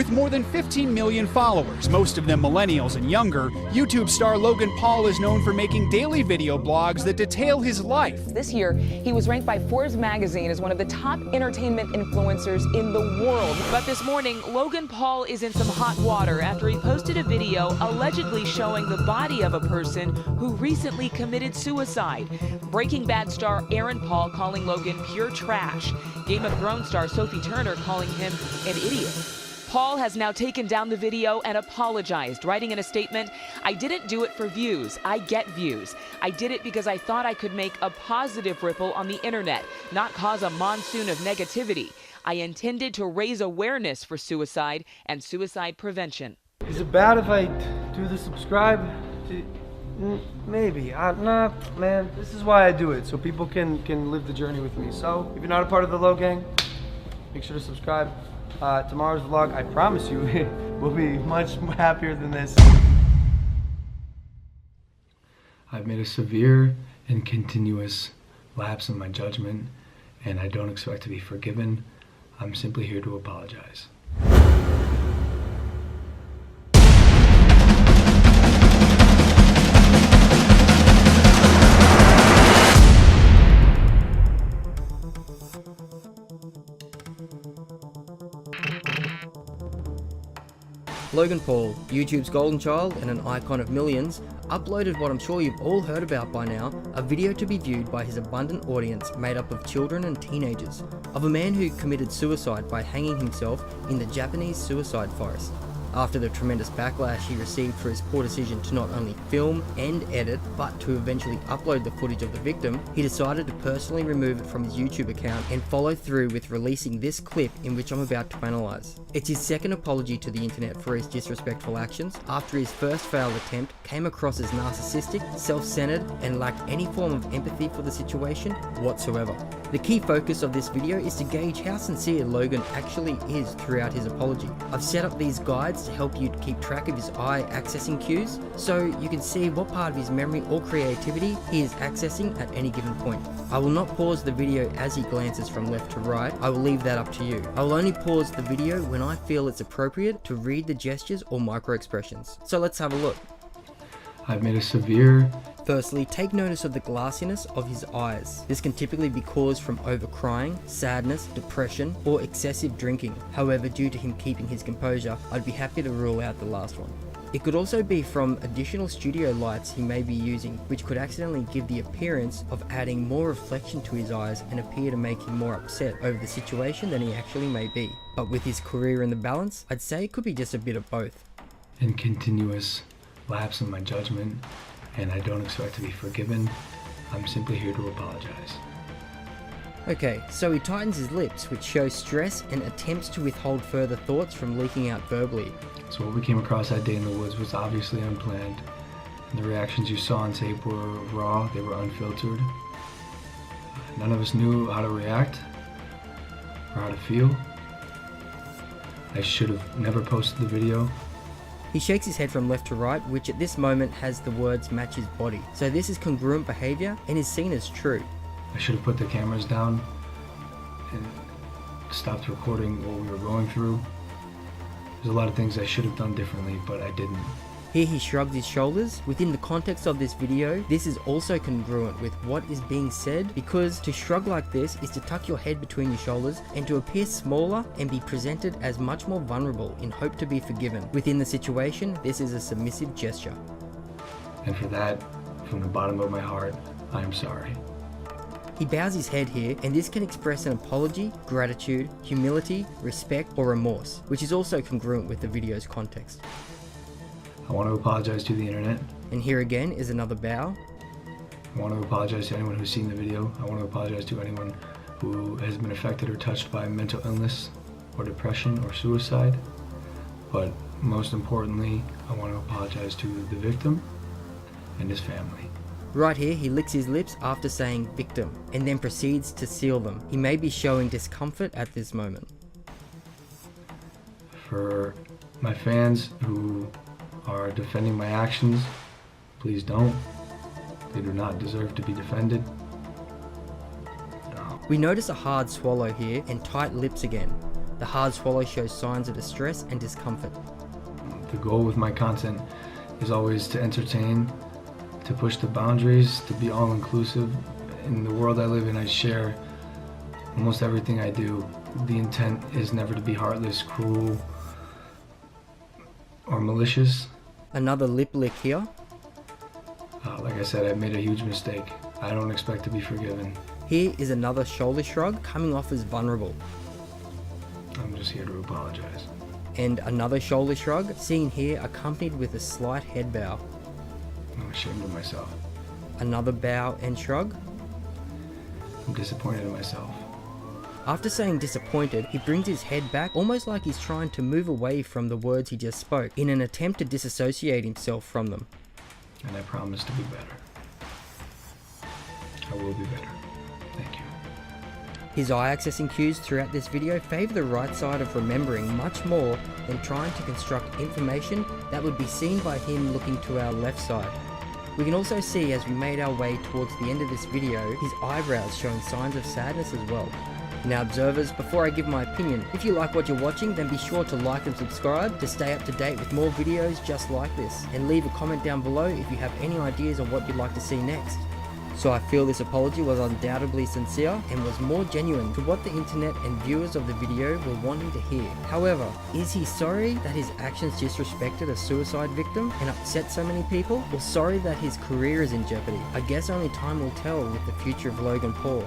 With more than 15 million followers, most of them millennials and younger, YouTube star Logan Paul is known for making daily video blogs that detail his life. This year, he was ranked by Forbes magazine as one of the top entertainment influencers in the world. But this morning, Logan Paul is in some hot water after he posted a video allegedly showing the body of a person who recently committed suicide. Breaking Bad star Aaron Paul calling Logan pure trash. Game of Thrones star Sophie Turner calling him an idiot. Paul has now taken down the video and apologized, writing in a statement, "I didn't do it for views. I get views. I did it because I thought I could make a positive ripple on the internet, not cause a monsoon of negativity. I intended to raise awareness for suicide and suicide prevention." Is it bad if I do the subscribe? Maybe. Nah, man, this is why I do it, so people can live the journey with me. So, if you're not a part of the Low Gang, make sure to subscribe. Tomorrow's vlog, I promise you, will be much happier than this. I've made a severe and continuous lapse in my judgment, and I don't expect to be forgiven. I'm simply here to apologize. Logan Paul, YouTube's golden child and an icon of millions, uploaded what I'm sure you've all heard about by now, a video to be viewed by his abundant audience made up of children and teenagers, of a man who committed suicide by hanging himself in the Japanese suicide forest. After the tremendous backlash he received for his poor decision to not only film and edit, but to eventually upload the footage of the victim, he decided to personally remove it from his YouTube account and follow through with releasing this clip in which I'm about to analyse. It's his second apology to the internet for his disrespectful actions after his first failed attempt came across as narcissistic, self-centered, and lacked any form of empathy for the situation whatsoever. The key focus of this video is to gauge how sincere Logan actually is throughout his apology. I've set up these guides to help you keep track of his eye accessing cues, so you can see what part of his memory or creativity he is accessing at any given point. I will not pause the video as he glances from left to right. I will leave that up to you. I will only pause the video when I feel it's appropriate to read the gestures or micro expressions. So let's have a look. I've made a severe... Firstly, take notice of the glassiness of his eyes. This can typically be caused from overcrying, sadness, depression, or excessive drinking. However, due to him keeping his composure, I'd be happy to rule out the last one. It could also be from additional studio lights he may be using, which could accidentally give the appearance of adding more reflection to his eyes and appear to make him more upset over the situation than he actually may be. But with his career in the balance, I'd say it could be just a bit of both. and continuous lapse in my judgment, and I don't expect to be forgiven. I'm simply here to apologize. Okay, so he tightens his lips, which shows stress and attempts to withhold further thoughts from leaking out verbally. So what we came across that day in the woods was obviously unplanned, and the reactions you saw on tape were raw, they were unfiltered. None of us knew how to react or how to feel. I should have never posted the video. He shakes his head from left to right, which at this moment has the words match his body. So this is congruent behavior and is seen as true. I should have put the cameras down and stopped recording what we were going through. There's a lot of things I should have done differently, but I didn't. Here he shrugs his shoulders. Within the context of this video, this is also congruent with what is being said, because to shrug like this is to tuck your head between your shoulders and to appear smaller and be presented as much more vulnerable in hope to be forgiven. Within the situation, this is a submissive gesture. And for that, from the bottom of my heart, I am sorry. He bows his head here, and this can express an apology, gratitude, humility, respect, or remorse, which is also congruent with the video's context. I want to apologize to the internet. And here again is another bow. I want to apologize to anyone who's seen the video. I want to apologize to anyone who has been affected or touched by mental illness or depression or suicide. But most importantly, I want to apologize to the victim and his family. Right here, he licks his lips after saying victim, and then proceeds to seal them. He may be showing discomfort at this moment. For my fans who are defending my actions, please don't. They do not deserve to be defended. No. We notice a hard swallow here and tight lips again. The hard swallow shows signs of distress and discomfort. The goal with my content is always to entertain, to push the boundaries, to be all-inclusive. In the world I live in, I share almost everything I do. The intent is never to be heartless, cruel, or malicious. Another lip lick here. Like I said, I've made a huge mistake. I don't expect to be forgiven. Here is another shoulder shrug, coming off as vulnerable. I'm just here to apologize. And another shoulder shrug, seen here accompanied with a slight head bow. I'm ashamed of myself. Another bow and shrug. I'm disappointed in myself. After saying disappointed, he brings his head back, almost like he's trying to move away from the words he just spoke, in an attempt to disassociate himself from them. And I promise to be better. I will be better. Thank you. His eye accessing cues throughout this video favour the right side of remembering much more than trying to construct information that would be seen by him looking to our left side. We can also see as we made our way towards the end of this video, his eyebrows showing signs of sadness as well. Now observers, before I give my opinion, if you like what you're watching, then be sure to like and subscribe to stay up to date with more videos just like this, and leave a comment down below if you have any ideas on what you'd like to see next. So I feel this apology was undoubtedly sincere and was more genuine to what the internet and viewers of the video were wanting to hear. However, is he sorry that his actions disrespected a suicide victim and upset so many people? Or sorry that his career is in jeopardy? I guess only time will tell with the future of Logan Paul.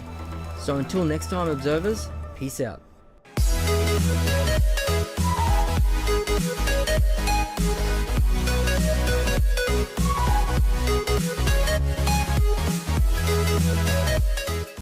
So until next time observers, peace out.